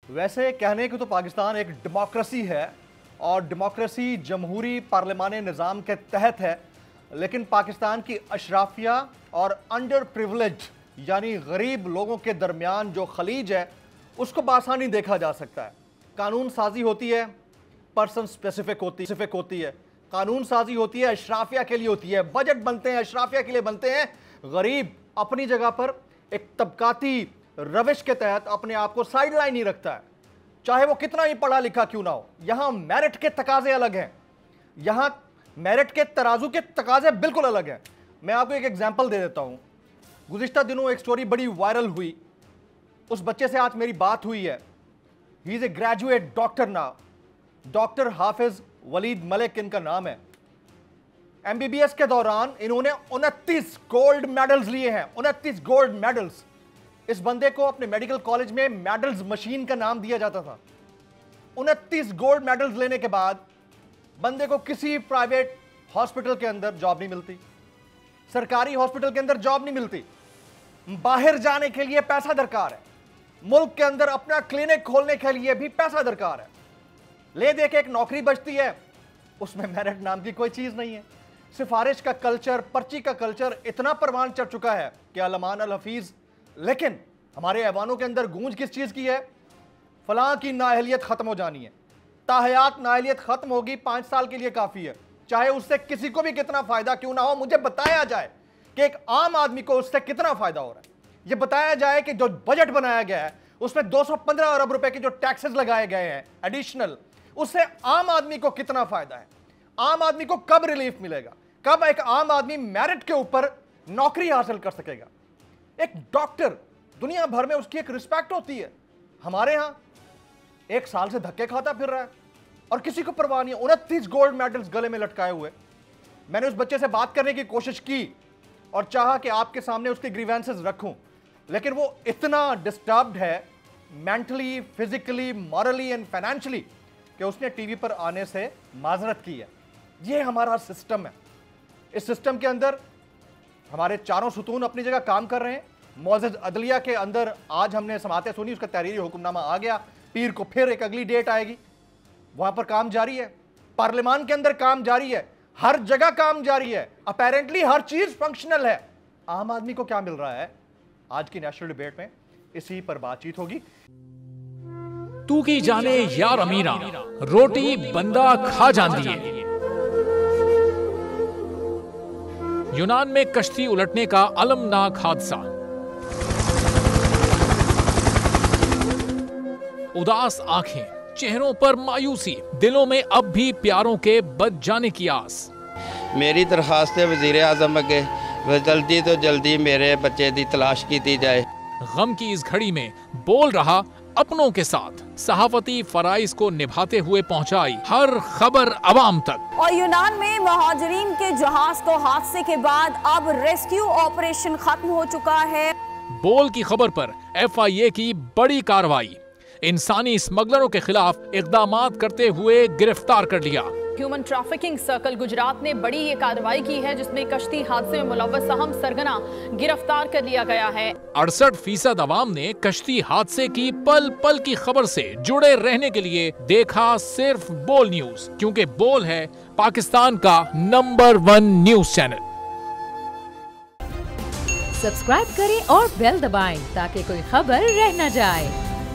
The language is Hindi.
वैसे कहने को तो पाकिस्तान एक डेमोक्रेसी है और डेमोक्रेसी जमहूरी पार्लिमानी निज़ाम के तहत है, लेकिन पाकिस्तान की अशराफिया और अंडर प्रिविलेज यानी गरीब लोगों के दरमियान जो खलीज है उसको बासानी देखा जा सकता है। कानून साजी होती है, पर्सन स्पेसिफिक होती है, कानून साजी होती है अशराफिया के लिए होती है, बजट बनते हैं अशराफिया के लिए बनते हैं। गरीब अपनी जगह पर एक तबकाती रविश के तहत अपने आप को साइड लाइन ही रखता है, चाहे वो कितना ही पढ़ा लिखा क्यों ना हो। यहां मेरिट के तकाजे अलग हैं, यहां मेरिट के तराजू के तकाजे बिल्कुल अलग हैं। मैं आपको एक एग्जांपल दे देता हूं। गुज़िश्ता दिनों एक स्टोरी बड़ी वायरल हुई, उस बच्चे से आज मेरी बात हुई है। He is a graduate doctor now, doctor Hafiz Waleed Malik इनका नाम है। एमबीबीएस के दौरान इन्होंने 29 गोल्ड मेडल्स लिए हैं, 29 गोल्ड मेडल्स। इस बंदे को अपने मेडिकल कॉलेज में मेडल्स मशीन का नाम दिया जाता था। 29 गोल्ड मेडल्स लेने के बाद बंदे को किसी प्राइवेट हॉस्पिटल के अंदर जॉब नहीं मिलती, सरकारी हॉस्पिटल के अंदर जॉब नहीं मिलती। बाहर जाने के लिए पैसा दरकार है, मुल्क के अंदर अपना क्लिनिक खोलने के लिए भी पैसा दरकार है। ले दे के एक नौकरी बचती है, उसमें मेरिट नाम की कोई चीज नहीं है। सिफारिश का कल्चर, पर्ची का कल्चर इतना परवान चढ़ चुका है कि अलमान अल हफीज। लेकिन हमारे ऐवानों के अंदर गूंज किस चीज की है? फलां की नाअहलियत खत्म हो जानी है, ताहयात नाअहलियत खत्म होगी, 5 साल के लिए काफी है। चाहे उससे किसी को भी कितना फायदा क्यों ना हो, मुझे बताया जाए कि एक आम आदमी को उससे कितना फायदा हो रहा है। यह बताया जाए कि जो बजट बनाया गया है उसमें 215 अरब रुपए के जो टैक्सेस लगाए गए हैं एडिशनल, उससे आम आदमी को कितना फायदा है, आम आदमी को कब रिलीफ मिलेगा, कब एक आम आदमी मेरिट के ऊपर नौकरी हासिल कर सकेगा। एक डॉक्टर दुनिया भर में उसकी एक रिस्पेक्ट होती है, हमारे यहां 1 साल से धक्के खाता फिर रहा है और किसी को परवाह नहीं है। 29 गोल्ड मेडल्स गले में लटकाए हुए। मैंने उस बच्चे से बात करने की कोशिश की और चाहा कि आपके सामने उसके ग्रीवेंसेस रखूं, लेकिन वो इतना डिस्टर्ब्ड है mentally, physically, morally and financially कि उसने टीवी पर आने से माजरत की है। ये हमारा सिस्टम है। इस सिस्टम के अंदर हमारे चारों सुतून अपनी जगह काम कर रहे हैं। मौजूद अदलिया के अंदर आज हमने समातें सुनी, उसका तहरीरी हुक्मनामा आ गया, पीर को फिर एक अगली डेट आएगी, वहां पर काम जारी है। पार्लियामान के अंदर काम जारी है, हर जगह काम जारी है, अपेरेंटली हर चीज फंक्शनल है। आम आदमी को क्या मिल रहा है? आज की नेशनल डिबेट में इसी पर बातचीत होगी। तू की जाने यार अमीरा, रोटी बंदा खा जाती है। यूनान में कश्ती उलटने का अलमनाक हादसा। उदास आंखें, चेहरों पर मायूसी, दिलों में अब भी प्यारों के बच जाने की आस। मेरी दरखास्त है वजीर आजम अगे, जल्दी तो जल्दी मेरे बच्चे की तलाश की जाए। गम की इस घड़ी में बोल रहा अपनों के साथ, सहाफती फराइज को निभाते हुए पहुंचाई हर खबर अवाम तक। और यूनान में महाजरीन के जहाज को हादसे के बाद अब रेस्क्यू ऑपरेशन खत्म हो चुका है। बोल की खबर पर FIA की बड़ी कार्रवाई, इंसानी स्मगलरों के खिलाफ इकदामात करते हुए गिरफ्तार कर लिया। ह्यूमन ट्रैफिकिंग सर्कल गुजरात ने बड़ी ये कार्रवाई की है, जिसमें कश्ती हादसे में मुलव्वस अहम सरगना गिरफ्तार कर लिया गया है। 68% अवाम ने कश्ती हादसे की पल पल की खबर से जुड़े रहने के लिए देखा सिर्फ बोल न्यूज, क्योंकि बोल है पाकिस्तान का नंबर 1 न्यूज चैनल। सब्सक्राइब करें और बेल दबाएं ताकि कोई खबर रह न जाए।